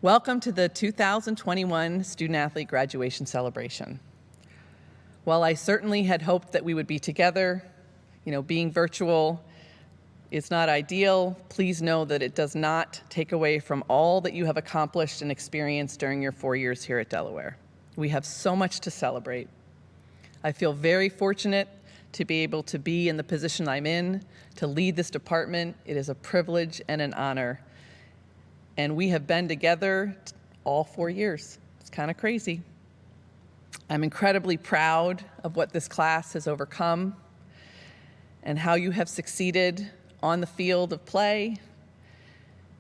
Welcome to the 2021 Student Athlete Graduation Celebration. While I certainly had hoped that we would be together, being virtual is not ideal. Please know that it does not take away from all that you have accomplished and experienced during your 4 years here at Delaware. We have so much to celebrate. I feel very fortunate to be able to be in the position I'm in, to lead this department. It is a privilege and an honor. And we have been together all 4 years. It's kind of crazy. I'm incredibly proud of what this class has overcome and how you have succeeded on the field of play,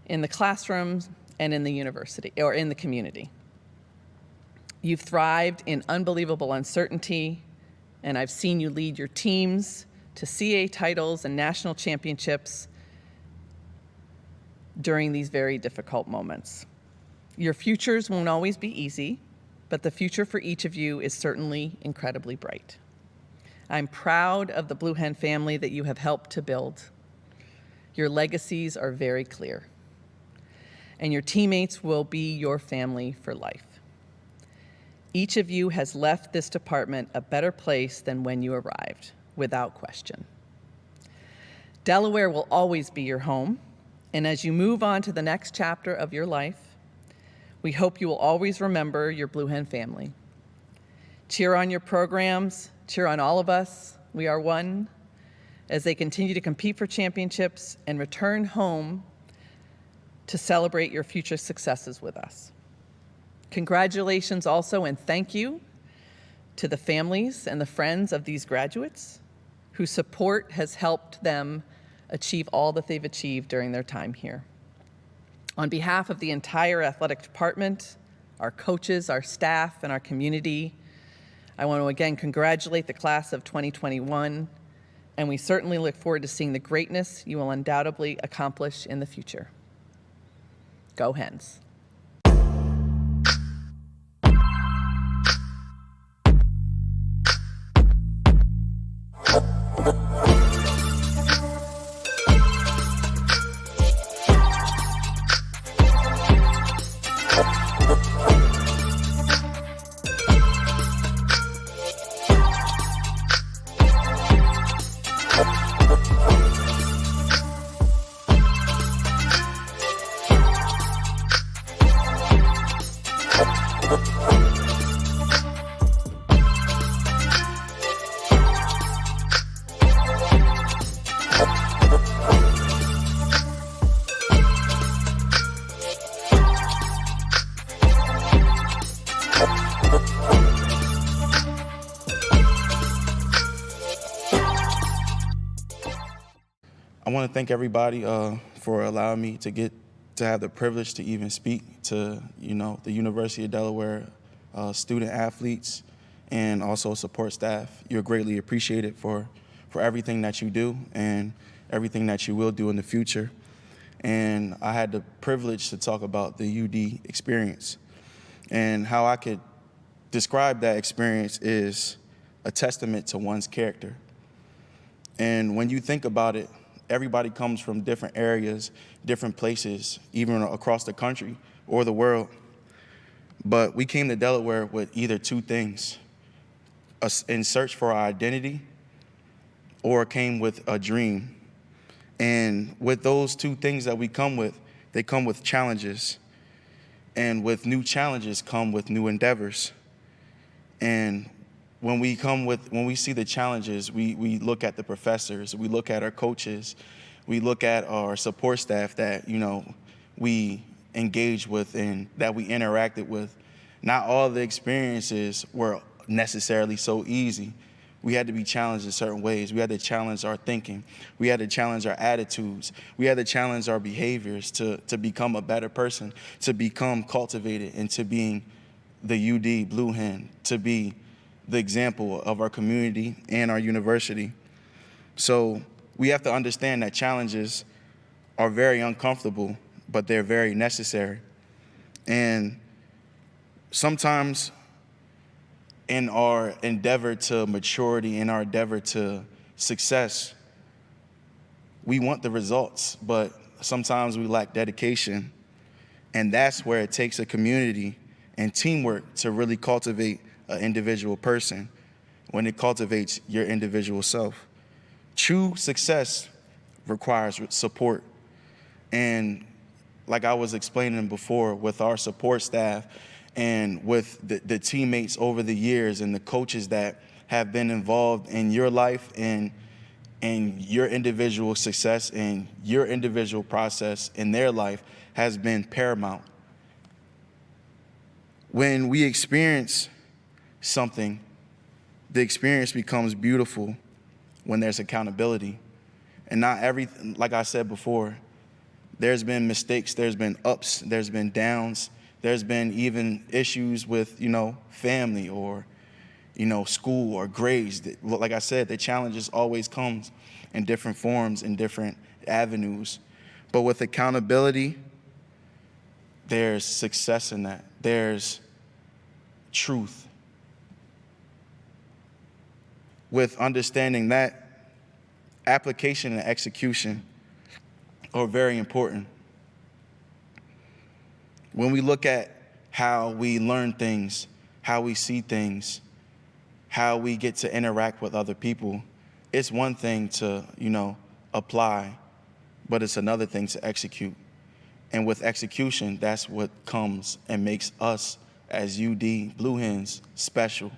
in the classrooms, and in the university, or in the community. You've thrived in unbelievable uncertainty, and I've seen you lead your teams to CA titles and national championships during these very difficult moments. Your futures won't always be easy, but the future for each of you is certainly incredibly bright. I'm proud of the Blue Hen family that you have helped to build. Your legacies are very clear, and your teammates will be your family for life. Each of you has left this department a better place than when you arrived, without question. Delaware will always be your home, and as you move on to the next chapter of your life, we hope you will always remember your Blue Hen family. Cheer on your programs, cheer on all of us, we are one, as they continue to compete for championships and return home to celebrate your future successes with us. Congratulations also and thank you to the families and the friends of these graduates whose support has helped them achieve all that they've achieved during their time here. On behalf of the entire athletic department, our coaches, our staff, and our community, I want to again congratulate the class of 2021, and we certainly look forward to seeing the greatness you will undoubtedly accomplish in the future. Go Hens. I want to thank everybody for allowing me to have the privilege to even speak to the University of Delaware student athletes and also support staff. You're greatly appreciated for everything that you do and everything that you will do in the future. And I had the privilege to talk about the UD experience, and how I could describe that experience is a testament to one's character. And when you think about it, everybody comes from different areas, different places, even across the country or the world. But we came to Delaware with either two things: in search for our identity, or came with a dream. And with those two things that we come with, they come with challenges. And with new challenges come with new endeavors. And when we see the challenges, we look at the professors, we look at our coaches, we look at our support staff that we engage with and that we interacted with. Not all the experiences were necessarily so easy. We had to be challenged in certain ways. We had to challenge our thinking. We had to challenge our attitudes. We had to challenge our behaviors to become a better person, to become cultivated into being the UD Blue Hen, to be the example of our community and our university. So we have to understand that challenges are very uncomfortable, but they're very necessary. And sometimes in our endeavor to maturity, in our endeavor to success, we want the results, but sometimes we lack dedication. And that's where it takes a community and teamwork to really cultivate an individual person when it cultivates your individual self. True success requires support. And like I was explaining before, with our support staff and with the teammates over the years and the coaches that have been involved in your life and your individual success and your individual process in their life has been paramount. When we experience something, the experience becomes beautiful when there's accountability. And not everything, like I said before, there's been mistakes, there's been ups, there's been downs, there's been even issues with, family or, school or grades. Like I said, the challenges always comes in different forms, in different avenues. But with accountability, there's success in that. There's truth. With understanding that, application and execution are very important. When we look at how we learn things, how we see things, how we get to interact with other people, it's one thing to, apply, but it's another thing to execute. And with execution, that's what comes and makes us as UD Blue Hens special.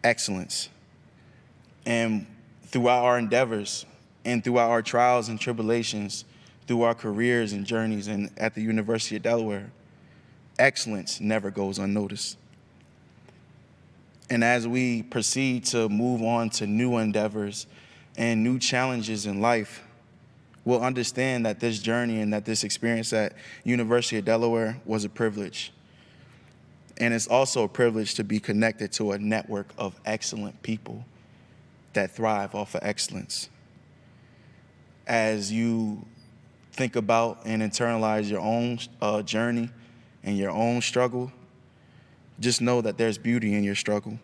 Excellence. And throughout our endeavors and throughout our trials and tribulations, through our careers and journeys and at the University of Delaware, excellence never goes unnoticed. And as we proceed to move on to new endeavors and new challenges in life, we'll understand that this journey and that this experience at University of Delaware was a privilege. And it's also a privilege to be connected to a network of excellent people that thrive off of excellence. As you think about and internalize your own journey and your own struggle, just know that there's beauty in your struggle.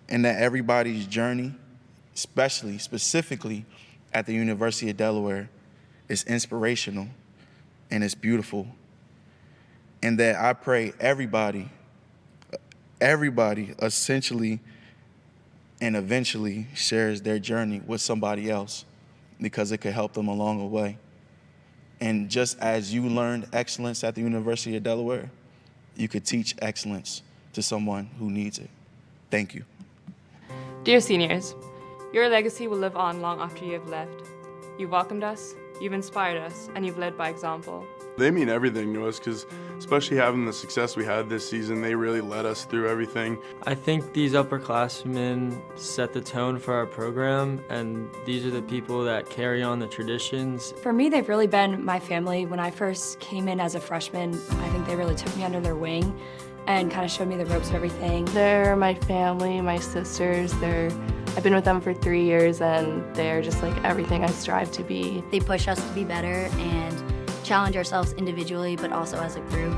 And that everybody's journey, specifically at the University of Delaware, is inspirational and it's beautiful. And that I pray everybody essentially and eventually shares their journey with somebody else because it could help them along the way. And just as you learned excellence at the University of Delaware, you could teach excellence to someone who needs it. Thank you. Dear seniors, your legacy will live on long after you have left. You've welcomed us, you've inspired us, and you've led by example. They mean everything to us because especially having the success we had this season, they really led us through everything. I think these upperclassmen set the tone for our program, and these are the people that carry on the traditions. For me, they've really been my family. When I first came in as a freshman, I think they really took me under their wing and kind of showed me the ropes of everything. They're my family, my sisters. I've been with them for 3 years, and they're just like everything I strive to be. They push us to be better and challenge ourselves individually, but also as a group.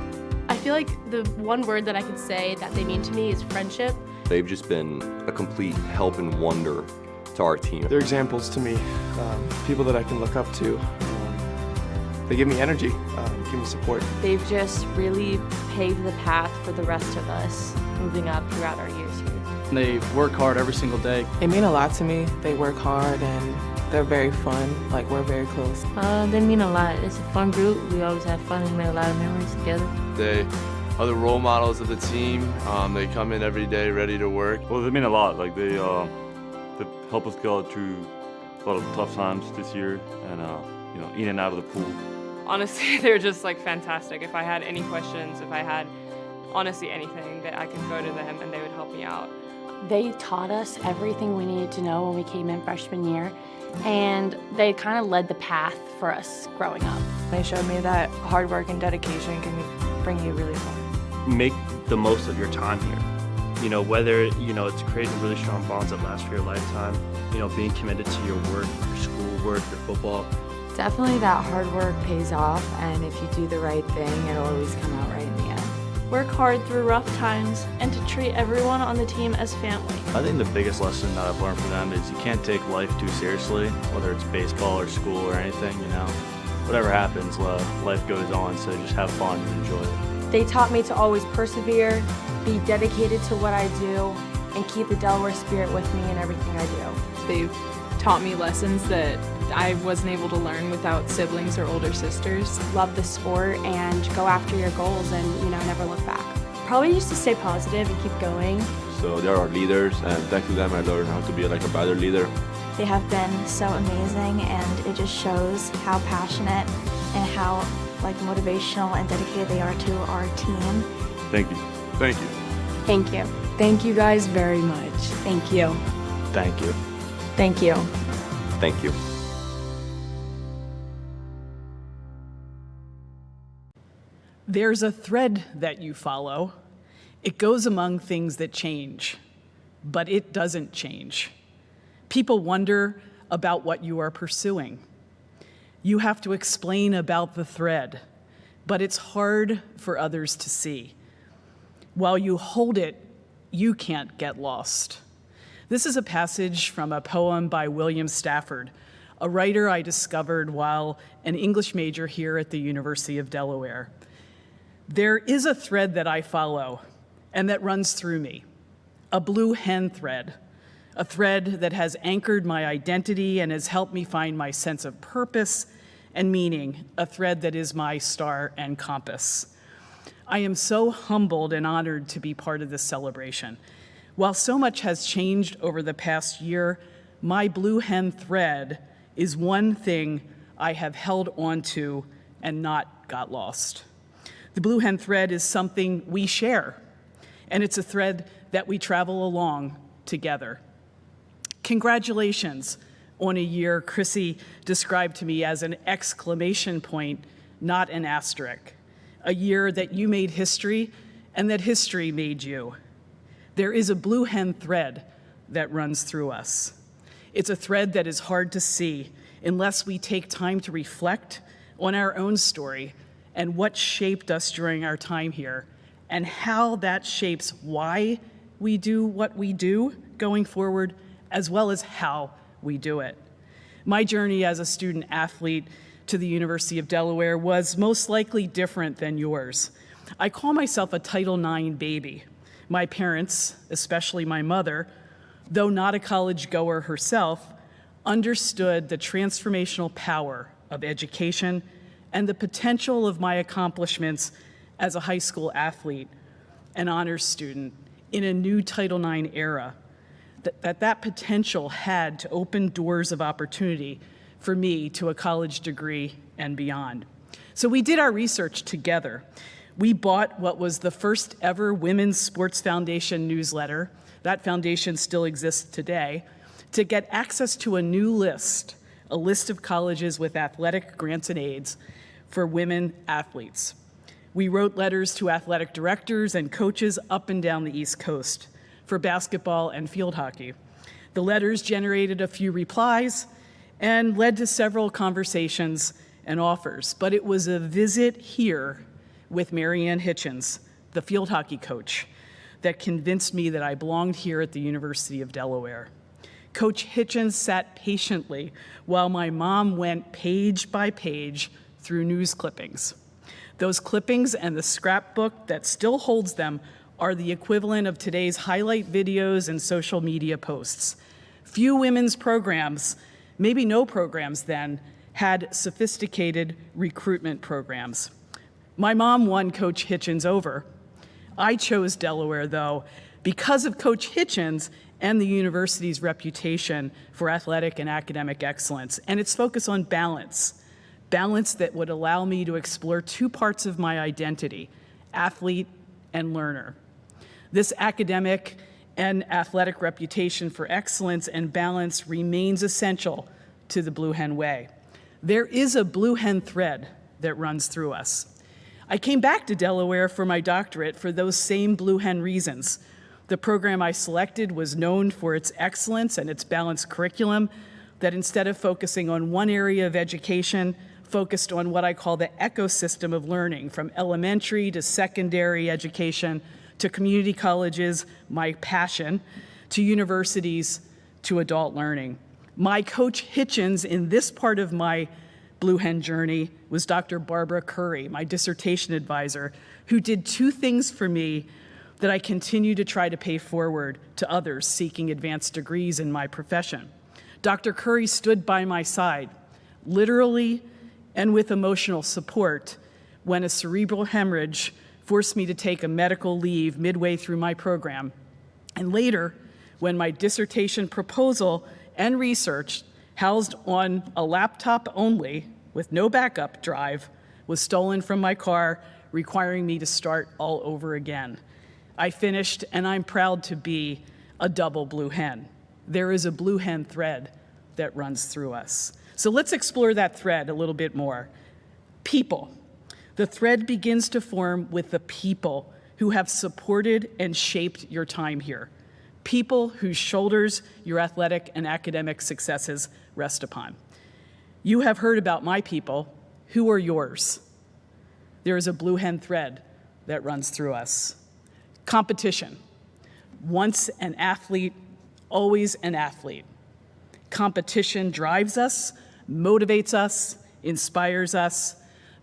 I feel like the one word that I could say that they mean to me is friendship. They've just been a complete help and wonder to our team. They're examples to me, people that I can look up to. They give me energy, give me support. They've just really paved the path for the rest of us moving up throughout our years here. They work hard every single day. They mean a lot to me. They work hard and they're very fun, like we're very close. They mean a lot. It's a fun group. We always have fun and make a lot of memories together. They are the role models of the team. They come in every day ready to work. Well, they mean a lot. Like they help us go through a lot of tough times this year and in and out of the pool. Honestly, they're just like fantastic. If I had any questions, if I had honestly anything, that I could go to them and they would help me out. They taught us everything we needed to know when we came in freshman year, and they kind of led the path for us growing up. They showed me that hard work and dedication can bring you really far. Make the most of your time here. Whether, it's creating really strong bonds that last for your lifetime, being committed to your work, your schoolwork, your football. Definitely that hard work pays off, and if you do the right thing, it'll always come out right in the end. Work hard through rough times and to treat everyone on the team as family. I think the biggest lesson that I've learned from them is you can't take life too seriously, whether it's baseball or school or anything, whatever happens, life goes on, so just have fun and enjoy it. They taught me to always persevere, be dedicated to what I do, and keep the Delaware spirit with me in everything I do. They've taught me lessons that I wasn't able to learn without siblings or older sisters. Love the sport and go after your goals and, never look back. Probably just to stay positive and keep going. So they are our leaders, and thanks to them I learned how to be like a better leader. They have been so amazing, and it just shows how passionate and how motivational and dedicated they are to our team. Thank you. Thank you. Thank you. Thank you guys very much. Thank you. Thank you. Thank you. Thank you. There's a thread that you follow. It goes among things that change, but it doesn't change. People wonder about what you are pursuing. You have to explain about the thread, but it's hard for others to see. While you hold it, you can't get lost. This is a passage from a poem by William Stafford, a writer I discovered while an English major here at the University of Delaware. There is a thread that I follow and that runs through me, a blue hen thread, a thread that has anchored my identity and has helped me find my sense of purpose and meaning, a thread that is my star and compass. I am so humbled and honored to be part of this celebration. While so much has changed over the past year, my blue hen thread is one thing I have held on to and not got lost. The blue hen thread is something we share, and it's a thread that we travel along together. Congratulations on a year Chrissy described to me as an exclamation point, not an asterisk. A year that you made history and that history made you. There is a blue hen thread that runs through us. It's a thread that is hard to see unless we take time to reflect on our own story and what shaped us during our time here and how that shapes why we do what we do going forward, as well as how we do it. My journey as a student athlete to the University of Delaware was most likely different than yours. I call myself a Title IX baby. My parents, especially my mother, though not a college goer herself, understood the transformational power of education and the potential of my accomplishments as a high school athlete, an honors student in a new Title IX era, that potential had to open doors of opportunity for me to a college degree and beyond. So we did our research together. We bought what was the first ever Women's Sports Foundation newsletter, that foundation still exists today, to get access to a new list, a list of colleges with athletic grants and aids for women athletes. We wrote letters to athletic directors and coaches up and down the East Coast for basketball and field hockey. The letters generated a few replies and led to several conversations and offers, but it was a visit here with Marianne Hitchens, the field hockey coach, that convinced me that I belonged here at the University of Delaware. Coach Hitchens sat patiently while my mom went page by page through news clippings. Those clippings and the scrapbook that still holds them are the equivalent of today's highlight videos and social media posts. Few women's programs, maybe no programs then, had sophisticated recruitment programs. My mom won Coach Hitchens over. I chose Delaware, though, because of Coach Hitchens and the university's reputation for athletic and academic excellence, and its focus on balance that would allow me to explore two parts of my identity, athlete and learner. This academic and athletic reputation for excellence and balance remains essential to the Blue Hen Way. There is a blue hen thread that runs through us. I came back to Delaware for my doctorate for those same blue hen reasons. The program I selected was known for its excellence and its balanced curriculum that, instead of focusing on one area of education, focused on what I call the ecosystem of learning, from elementary to secondary education to community colleges, my passion, to universities, to adult learning. My Coach Hitchens in this part of my Blue Hen journey was Dr. Barbara Curry, my dissertation advisor, who did two things for me that I continue to try to pay forward to others seeking advanced degrees in my profession. Dr. Curry stood by my side, literally and with emotional support, when a cerebral hemorrhage forced me to take a medical leave midway through my program. And later, when my dissertation proposal and research, housed on a laptop only with no backup drive, was stolen from my car, requiring me to start all over again. I finished, and I'm proud to be a double Blue Hen. There is a Blue Hen thread that runs through us. So let's explore that thread a little bit more. People. The thread begins to form with the people who have supported and shaped your time here. People whose shoulders your athletic and academic successes rest upon. You have heard about my people. Who are yours? There is a Blue Hen thread that runs through us. Competition. Once an athlete, always an athlete. Competition drives us, motivates us, inspires us.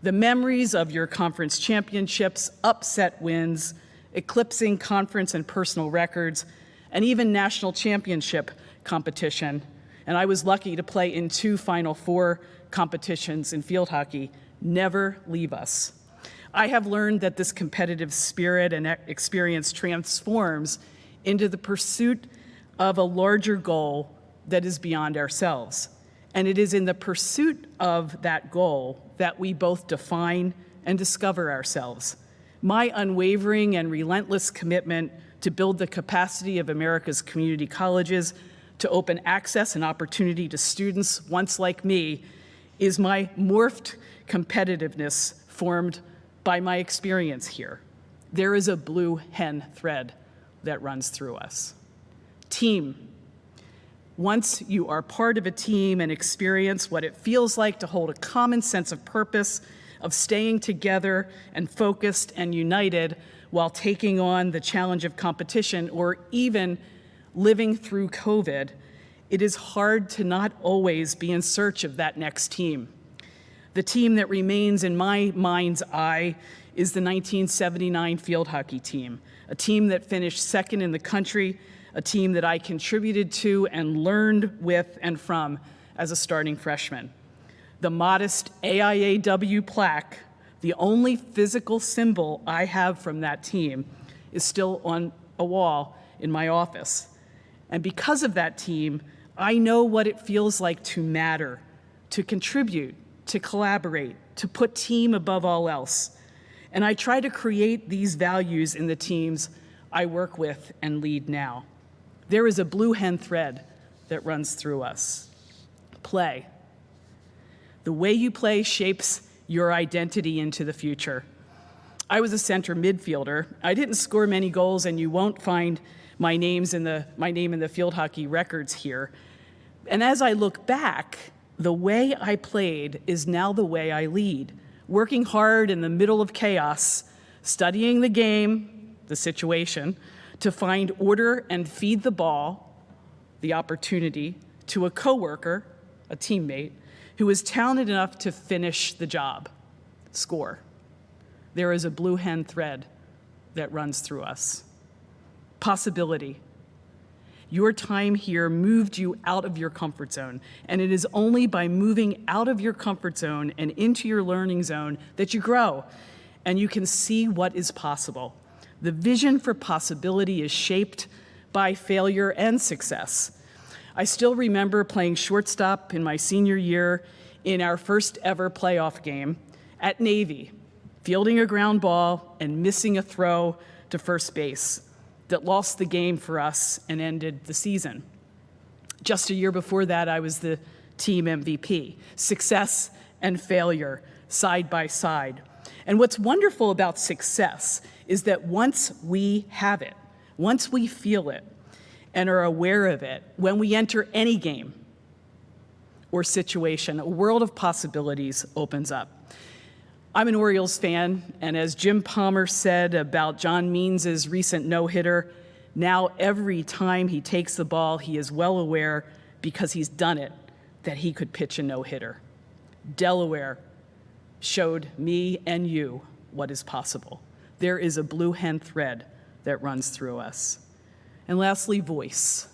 The memories of your conference championships, upset wins, eclipsing conference and personal records, and even national championship competition. And I was lucky to play in 2 Final Four competitions in field hockey, never leave us. I have learned that this competitive spirit and experience transforms into the pursuit of a larger goal that is beyond ourselves. And it is in the pursuit of that goal that we both define and discover ourselves. My unwavering and relentless commitment to build the capacity of America's community colleges, to open access and opportunity to students once like me, is my morphed competitiveness formed by my experience here. There is a Blue Hen thread that runs through us. Team. Once you are part of a team and experience what it feels like to hold a common sense of purpose, of staying together and focused and united while taking on the challenge of competition or even living through COVID, it is hard to not always be in search of that next team. The team that remains in my mind's eye is the 1979 field hockey team, a team that finished second in the country, a team that I contributed to and learned with and from as a starting freshman. The modest AIAW plaque, the only physical symbol I have from that team, is still on a wall in my office. And because of that team, I know what it feels like to matter, to contribute, to collaborate, to put team above all else. And I try to create these values in the teams I work with and lead now. There is a Blue Hen thread that runs through us. Play. The way you play shapes your identity into the future. I was a center midfielder. I didn't score many goals, and you won't find my name in the field hockey records here. And as I look back, the way I played is now the way I lead, working hard in the middle of chaos, studying the game, the situation, to find order and feed the ball, the opportunity, to a coworker, a teammate, who is talented enough to finish the job, score. There is a Blue Hen thread that runs through us. Possibility. Your time here moved you out of your comfort zone, and it is only by moving out of your comfort zone and into your learning zone that you grow, and you can see what is possible. The vision for possibility is shaped by failure and success. I still remember playing shortstop in my senior year in our first ever playoff game at Navy, fielding a ground ball and missing a throw to first base that lost the game for us and ended the season. Just a year before that, I was the team MVP. Success and failure side by side. And what's wonderful about success is that once we have it, once we feel it and are aware of it, when we enter any game or situation, a world of possibilities opens up. I'm an Orioles fan, and as Jim Palmer said about John Means' recent no-hitter, now every time he takes the ball, he is well aware, because he's done it, that he could pitch a no-hitter. Delaware showed me and you what is possible. There is a blue hen thread that runs through us. And lastly, voice.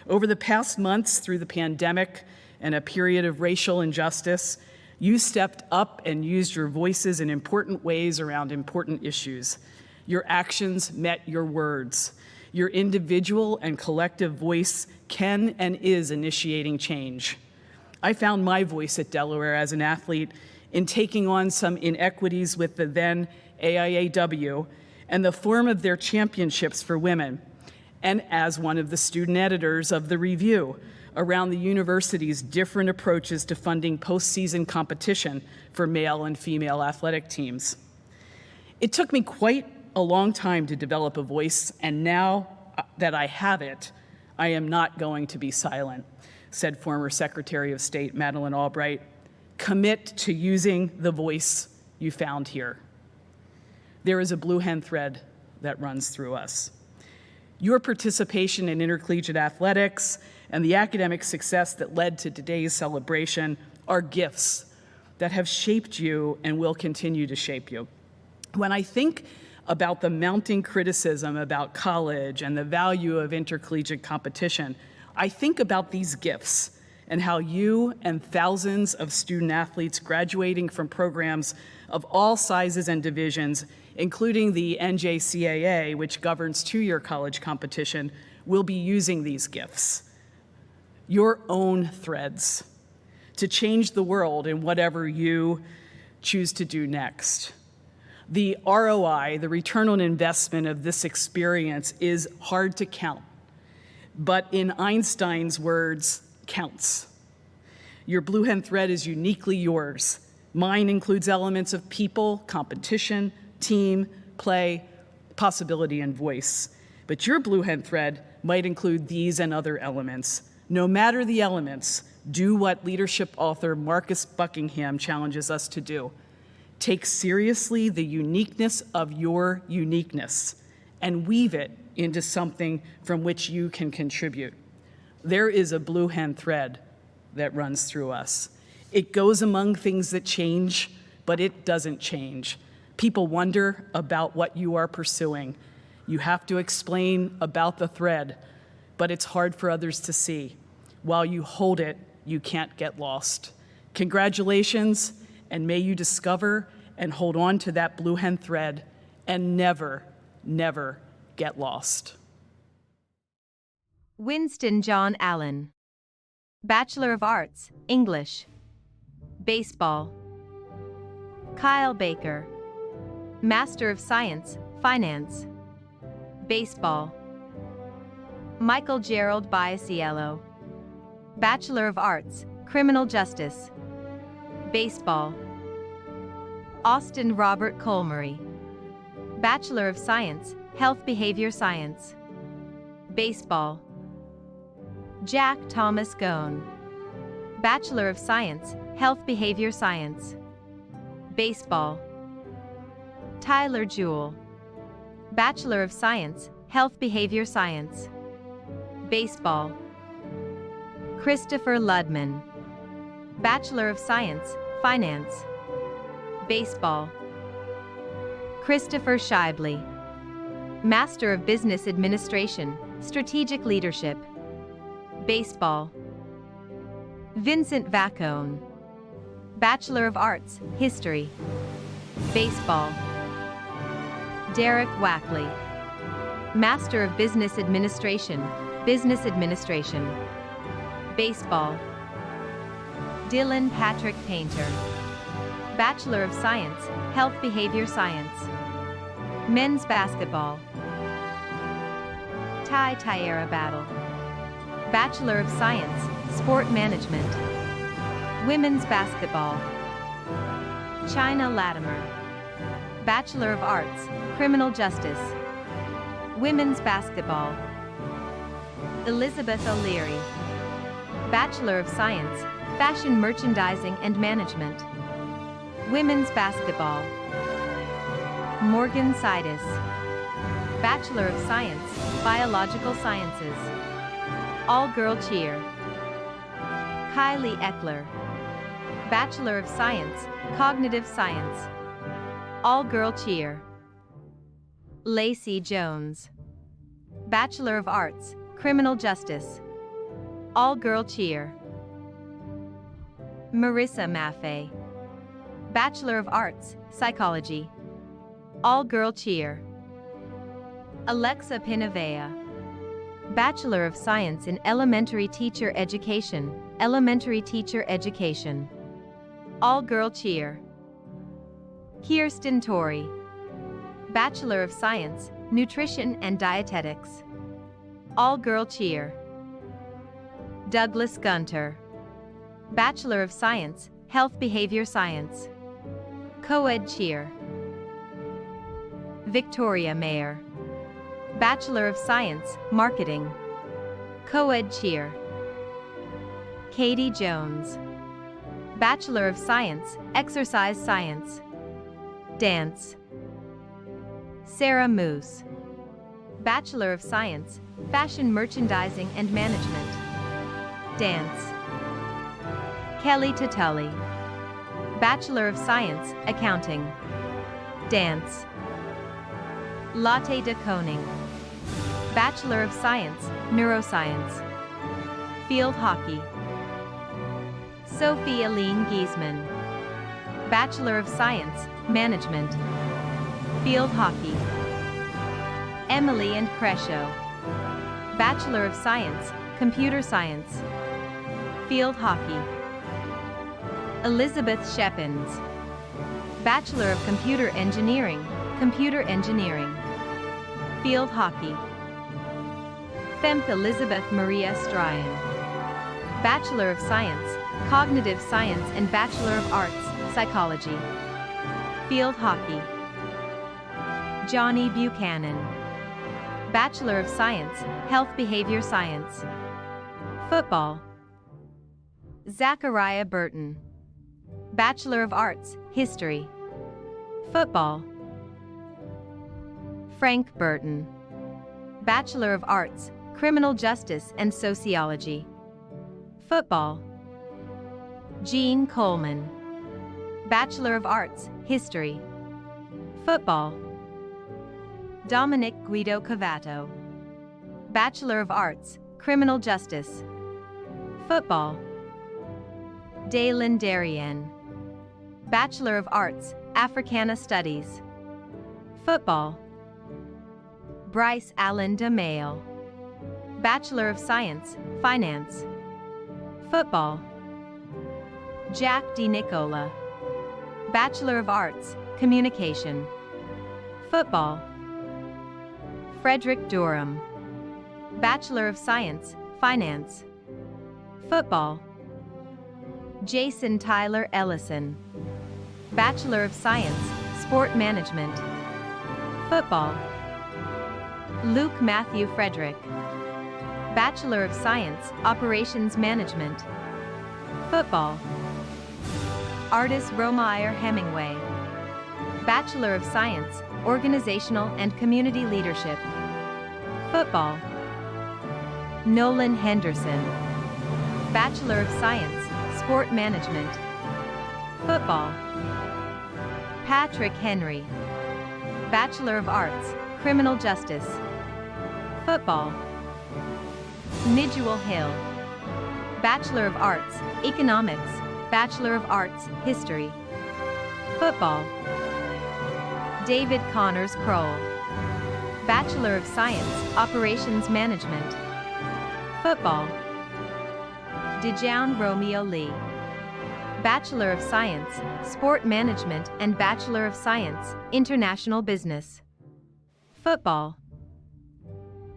Over the past months, through the pandemic and a period of racial injustice, you stepped up and used your voices in important ways around important issues. Your actions met your words. Your individual and collective voice can and is initiating change. I found my voice at Delaware as an athlete in taking on some inequities with the then AIAW and the form of their championships for women, and as one of the student editors of the review around the university's different approaches to funding postseason competition for male and female athletic teams. It took me quite a long time to develop a voice, and now that I have it, I am not going to be silent, said former Secretary of State Madeleine Albright. Commit to using the voice you found here. There is a blue hen thread that runs through us. Your participation in intercollegiate athletics and the academic success that led to today's celebration are gifts that have shaped you and will continue to shape you. When I think about the mounting criticism about college and the value of intercollegiate competition, I think about these gifts and how you and thousands of student athletes graduating from programs of all sizes and divisions, including the NJCAA, which governs two-year college competition, will be using these gifts, your own threads, to change the world in whatever you choose to do next. The ROI, the return on investment of this experience, is hard to count, but in Einstein's words, counts. Your blue hen thread is uniquely yours. Mine includes elements of people, competition, team, play, possibility, and voice. But your blue hen thread might include these and other elements. No matter the elements, do what leadership author Marcus Buckingham challenges us to do. Take seriously the uniqueness of your uniqueness and weave it into something from which you can contribute. There is a blue hen thread that runs through us. It goes among things that change, but it doesn't change. People wonder about what you are pursuing. You have to explain about the thread, but it's hard for others to see. While you hold it, you can't get lost. Congratulations, and may you discover and hold on to that blue hen thread and never, never get lost. Winston John Allen, Bachelor of Arts, English, Baseball. Kyle Baker, Master of Science, Finance, Baseball. Michael Gerald BIASIELLO, Bachelor of Arts, Criminal Justice, Baseball. Austin Robert Colmery, Bachelor of Science, Health Behavior Science, Baseball. Jack Thomas Gone, Bachelor of Science, Health Behavior Science, Baseball. Tyler JUHL, Bachelor of Science, Health Behavior Science, Baseball. Christopher Ludman, Bachelor of Science, Finance, Baseball. Christopher Shibley, Master of Business Administration, Strategic Leadership, Baseball. Vincent VACCONE, Bachelor of Arts, History, Baseball. Derek Wakeleys, Master of Business Administration, Business Administration, Baseball. Dylan Patrick Painter, Bachelor of Science, Health Behavior Science, Men's Basketball. Ty Tyera Battle, Bachelor of Science, Sport Management, Women's Basketball. CHYNA LATIMER, Bachelor of Arts, Criminal Justice, Women's Basketball. Elizabeth O'Leary, Bachelor of Science, Fashion Merchandising and Management, Women's Basketball. Morgan CYDIS, Bachelor of Science, Biological Sciences, All-Girl Cheer. KILEY ECKLER, Bachelor of Science, Cognitive Science. All-girl cheer. Lacey Jones. Bachelor of Arts, Criminal Justice. All-girl cheer. Marissa Maffei. Bachelor of Arts, Psychology. All-girl cheer. Alexa PINNAVAIA. Bachelor of Science in Elementary Teacher Education, Elementary Teacher Education. All-girl cheer. KIRSTEN TORREY. Bachelor of Science, Nutrition and Dietetics. All-girl cheer. Douglas Gunter. Bachelor of Science, Health Behavior Science. Co-ed cheer. Victoria Mayer. Bachelor of Science, Marketing. Co-ed cheer. Katie Jones. Bachelor of Science, Exercise Science. Dance. Sarah Moose. Bachelor of Science, Fashion Merchandising and Management. Dance. Kelly TATULLI. Bachelor of Science, Accounting. Dance. Lotte de Koning. Bachelor of Science, Neuroscience. Field Hockey. Sophie ELINE GIEZEMAN. Bachelor of Science, Management. Field Hockey. Emily and KRESHO. Bachelor of Science, Computer Science. Field Hockey. Elizabeth SCHEPENS. Bachelor of Computer Engineering, Computer Engineering. Field Hockey. Femp Elizabeth Maria Stryan. Bachelor of Science, Cognitive Science and Bachelor of Arts, Psychology. Field Hockey. Johnny Buchanan. Bachelor of Science, Health Behavior Science. Football. Zachariah Burton. Bachelor of Arts, History. Football. Frank Burton. Bachelor of Arts, Criminal Justice and Sociology. Football. Jean Coleman. Bachelor of Arts, History. Football. Dominic Guido Cavato. Bachelor of Arts, Criminal Justice. Football. Dalen Darien. Bachelor of Arts, Africana Studies. Football. Bryce Allen DeMail. Bachelor of Science, Finance. Football. Jack DiNicola. Bachelor of Arts, Communication. Football. Frederick Durham. Bachelor of Science, Finance. Football. Jason Tyler Ellison. Bachelor of Science, Sport Management. Football. Luke Matthew Frederick. Bachelor of Science, Operations Management. Football. Artis Romeyer Hemingway. Bachelor of Science, Organizational and Community Leadership. Football. Nolan Henderson. Bachelor of Science, Sport Management. Football. Patrick Henry. Bachelor of Arts, Criminal Justice. Football. Nijul Hill. Bachelor of Arts, Economics, Bachelor of Arts, History. Football. David Connors Kroll. Bachelor of Science, Operations Management. Football. Dejaun Romeo Lee. Bachelor of Science, Sport Management and Bachelor of Science, International Business. Football.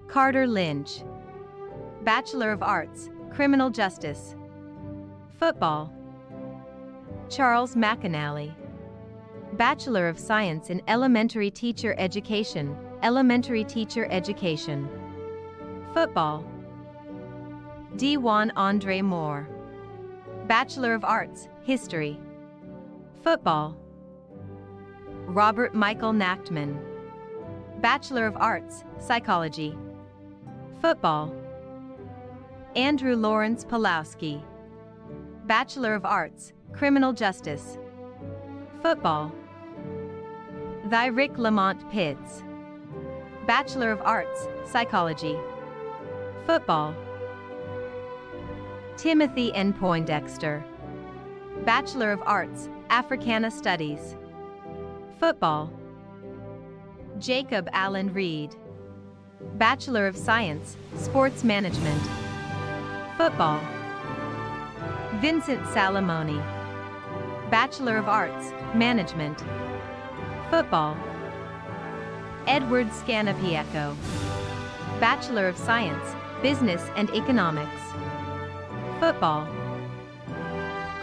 Carter Lynch. Bachelor of Arts, Criminal Justice. Football. Charles McAnally. Bachelor of Science in Elementary Teacher Education, Elementary Teacher Education. Football. Dewan Andre Moore. Bachelor of Arts, History. Football. Robert Michael Nachtman. Bachelor of Arts, Psychology. Football. Andrew Lawrence Pulowski. Bachelor of Arts, Criminal Justice. Football. Thy Rick Lamont Pitts. Bachelor of Arts, Psychology. Football. Timothy N. Poindexter. Bachelor of Arts, Africana Studies. Football. Jacob Allen Reed. Bachelor of Science, Sports Management. Football. Vincent Salamoni. Bachelor of Arts, Management. Football. Edward Scanapieko. Bachelor of Science, Business and Economics. Football.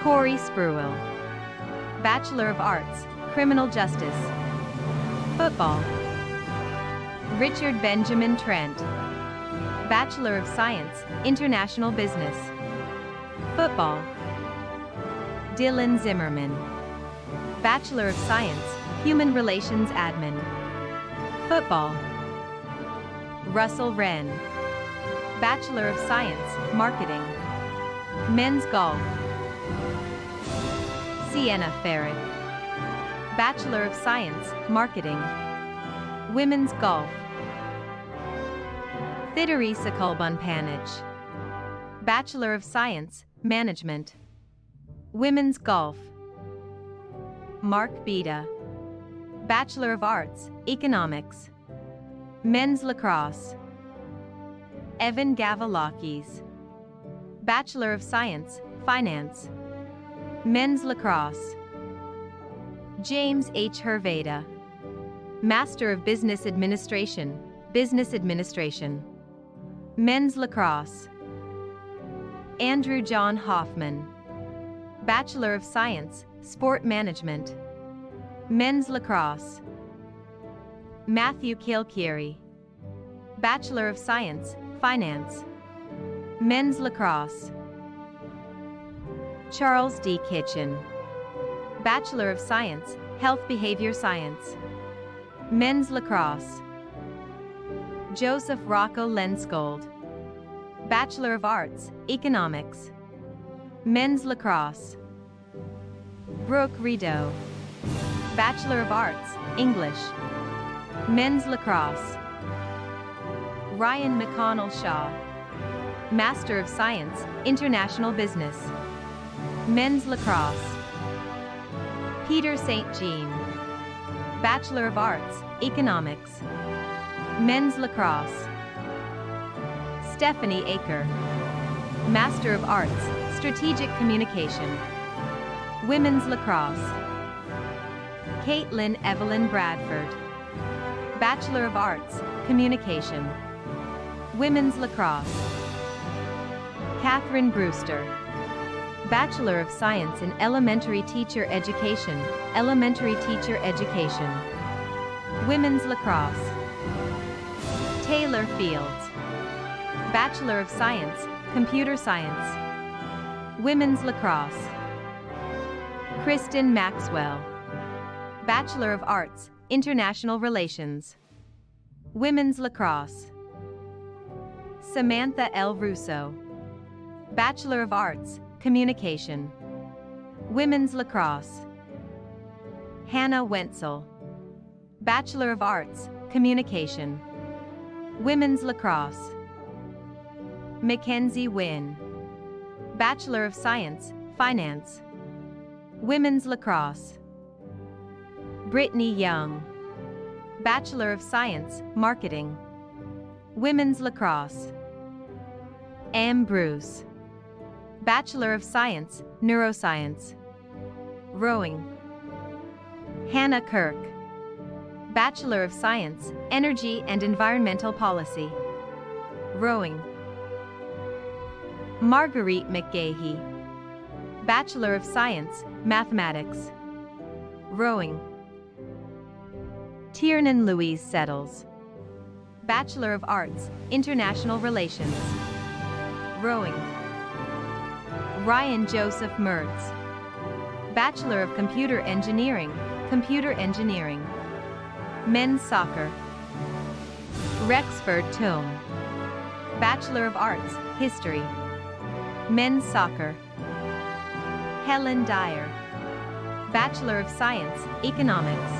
Corey Spruill. Bachelor of Arts, Criminal Justice. Football. Richard Benjamin Trent. Bachelor of Science, International Business. Football. Dylan Zimmerman. Bachelor of Science, Human Relations Admin. Football. Russell Wren. Bachelor of Science, Marketing. Men's Golf. Sienna Farrett. Bachelor of Science, Marketing. Women's Golf. Thidorisa Kulbun-Panich. Bachelor of Science, Management. Women's Golf. Mark Beda. Bachelor of Arts, Economics. Men's Lacrosse. Evan Gavalakis. Bachelor of Science, Finance. Men's Lacrosse. James H. Herveda. Master of Business Administration, Business Administration. Men's Lacrosse. Andrew John Hoffman. Bachelor of Science, Sport Management. Men's Lacrosse. Matthew Kilkeary. Bachelor of Science, Finance. Men's Lacrosse. Charles D. Kitchen. Bachelor of Science, Health Behavior Science. Men's Lacrosse. Joseph Rocco Lenskold. Bachelor of Arts, Economics. Men's Lacrosse. Brooke Rideau. Bachelor of Arts, English. Men's Lacrosse. Ryan McConnell Shaw. Master of Science, International Business. Men's Lacrosse. Peter St. Jean. Bachelor of Arts, Economics. Men's Lacrosse. Stephanie Aker. Master of Arts, Strategic Communication. Women's Lacrosse. Caitlin Evelyn Bradford. Bachelor of Arts, Communication. Women's Lacrosse. Catherine Brewster. Bachelor of Science in Elementary Teacher Education, Elementary Teacher Education. Women's Lacrosse. Taylor Fields. Bachelor of Science, Computer Science. Women's Lacrosse. Kristen Maxwell. Bachelor of Arts, International Relations. Women's Lacrosse. Samantha L. Russo. Bachelor of Arts, Communication. Women's Lacrosse. Hannah Wenzel. Bachelor of Arts, Communication. Women's Lacrosse. Mackenzie Wynn. Bachelor of Science, Finance. Women's Lacrosse. Brittany Young. Bachelor of Science, Marketing. Women's Lacrosse. Ann Bruce. Bachelor of Science, Neuroscience. Rowing. Hannah Kirk. Bachelor of Science, Energy and Environmental Policy. Rowing. Marguerite McGahey. Bachelor of Science, Mathematics. Rowing. Tiernan Louise Settles. Bachelor of Arts, International Relations. Rowing. Ryan Joseph Mertz. Bachelor of Computer Engineering, Computer Engineering. Men's Soccer. Rexford Toom. Bachelor of Arts, History. Men's Soccer. Helen Dyer. Bachelor of Science, Economics.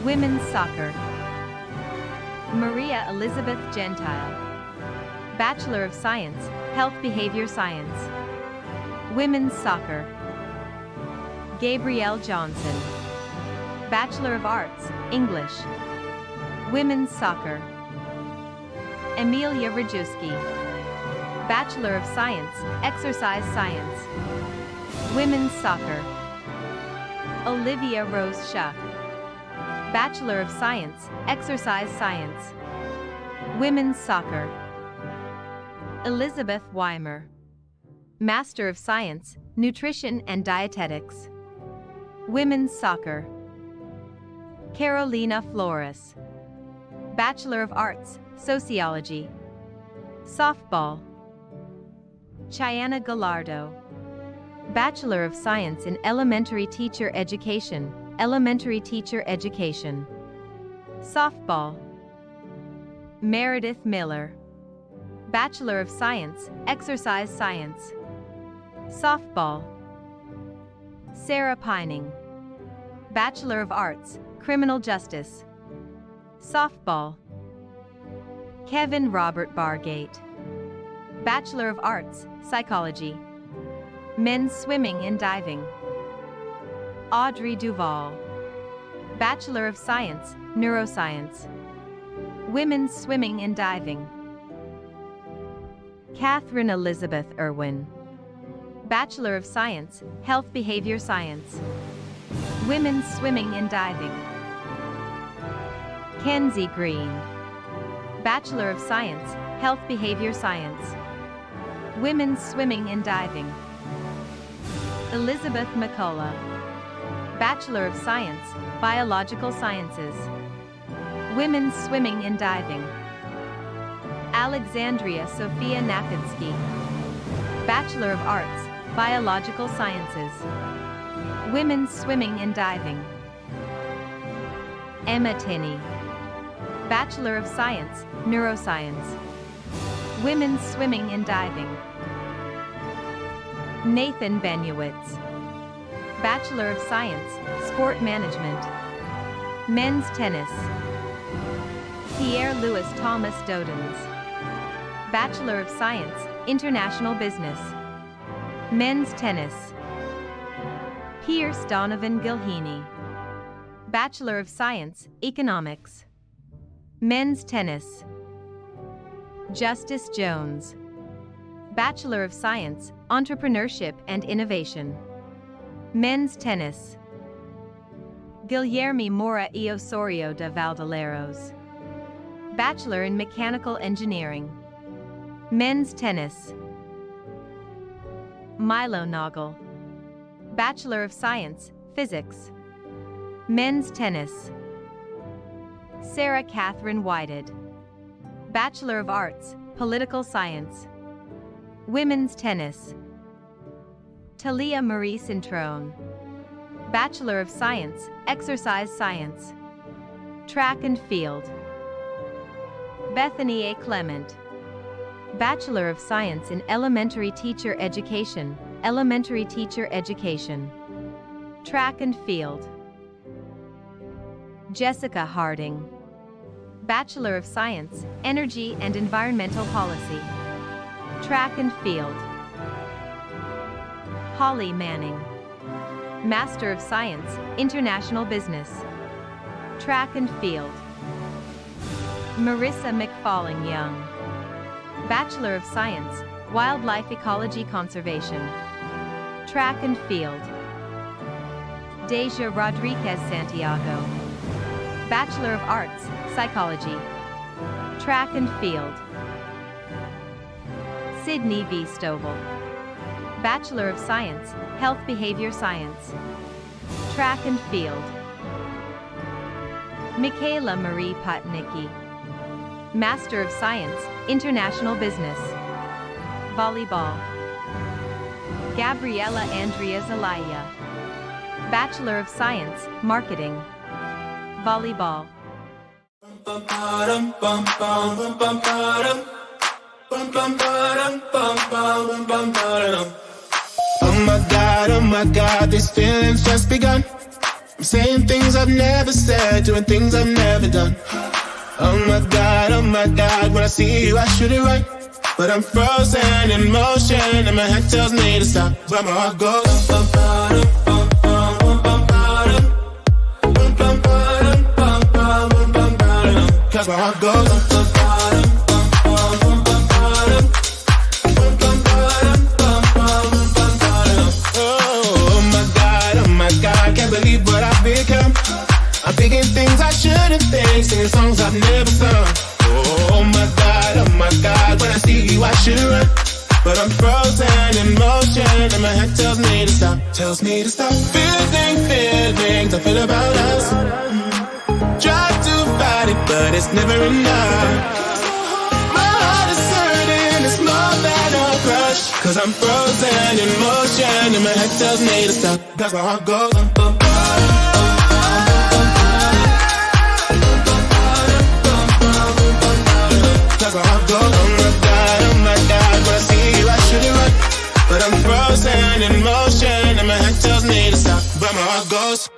Women's Soccer. Maria Elizabeth Gentile. Bachelor of Science, Health Behavior Science. Women's Soccer. Gabrielle Johnson. Bachelor of Arts, English. Women's Soccer. Amelia Rajewski. Bachelor of Science, Exercise Science. Women's Soccer. Olivia Rose Schuck. Bachelor of Science, Exercise Science. Women's Soccer. Elizabeth Weimer. Master of Science, Nutrition and Dietetics. Women's Soccer. Carolina Flores. Bachelor of Arts, Sociology. Softball. CHYNA Gallardo. Bachelor of Science in Elementary Teacher Education, Elementary Teacher Education. Softball. Meredith Miller. Bachelor of Science, Exercise Science. Softball. Sarah Pining. Bachelor of Arts, Criminal Justice. Softball. Kevin Robert Bargate. Bachelor of Arts, Psychology. Men's Swimming and Diving. Audrey Duval. Bachelor of Science, Neuroscience. Women's Swimming and Diving. Catherine Elizabeth Irwin. Bachelor of Science, Health Behavior Science. Women's Swimming and Diving. Kenzie Green. Bachelor of Science, Health Behavior Science. Women's Swimming and Diving. Elizabeth McCullough. Bachelor of Science, Biological Sciences. Women's Swimming and Diving. Alexandria Sophia Napinsky. Bachelor of Arts, Biological Sciences. Women's Swimming and Diving. Emma Tinney. Bachelor of Science, Neuroscience. Women's Swimming and Diving. Nathan Benuwitz. Bachelor of Science, Sport Management. Men's Tennis. Pierre Louis Thomas Dodens. Bachelor of Science, International Business. Men's Tennis. Pierce Donovan Gilheeney. Bachelor of Science, Economics. Men's Tennis. Justice Jones. Bachelor of Science, Entrepreneurship and Innovation. Men's Tennis. Guilherme Mora e Osorio de Valdeleros. Bachelor in Mechanical Engineering. Men's Tennis. Milo Noggle. Bachelor of Science, Physics. Men's Tennis. Sarah Catherine Whited. Bachelor of Arts, Political Science. Women's Tennis. Talia Marie Cintrone. Bachelor of Science, Exercise Science. Track and Field. Bethany A. Clement. Bachelor of Science in Elementary Teacher Education, Elementary Teacher Education. Track and Field. Jessica Harding. Bachelor of Science, Energy and Environmental Policy. Track and Field. Holly Manning. Master of Science, International Business. Track and Field. Marissa McFalling-Young. Bachelor of Science, Wildlife Ecology Conservation. Track and Field. Deja Rodriguez-Santiago. Bachelor of Arts, Psychology. Track and Field. Sydney V. Stovall. Bachelor of Science, Health Behavior Science. Track and Field. Michaela Marie Potnicki. Master of Science, International Business. Volleyball. Gabriela Andrea Zelaya. Bachelor of Science, Marketing. Volleyball. Oh my God, these feelings just begun. I'm saying things I've never said, doing things I've never done. Oh my God, when I see you I shoot it right. But I'm frozen in motion and my head tells me to stop. But my heart goes cause my heart goes oh my God, can't believe what I've become. I'm thinking things I shouldn't think, singing songs I've never sung. Oh my God, when I see you I should run. But I'm frozen in motion and my head tells me to stop. Tells me to stop. Feelings I feel about us. Try to fight it but it's never enough. My heart is hurting, it's more than a crush. Cause I'm frozen in motion and my head tells me to stop. Cause my heart goes cause my heart goes oh my God, when I see you I should it right. But I'm frozen in motion and my head tells me to stop. But my heart goes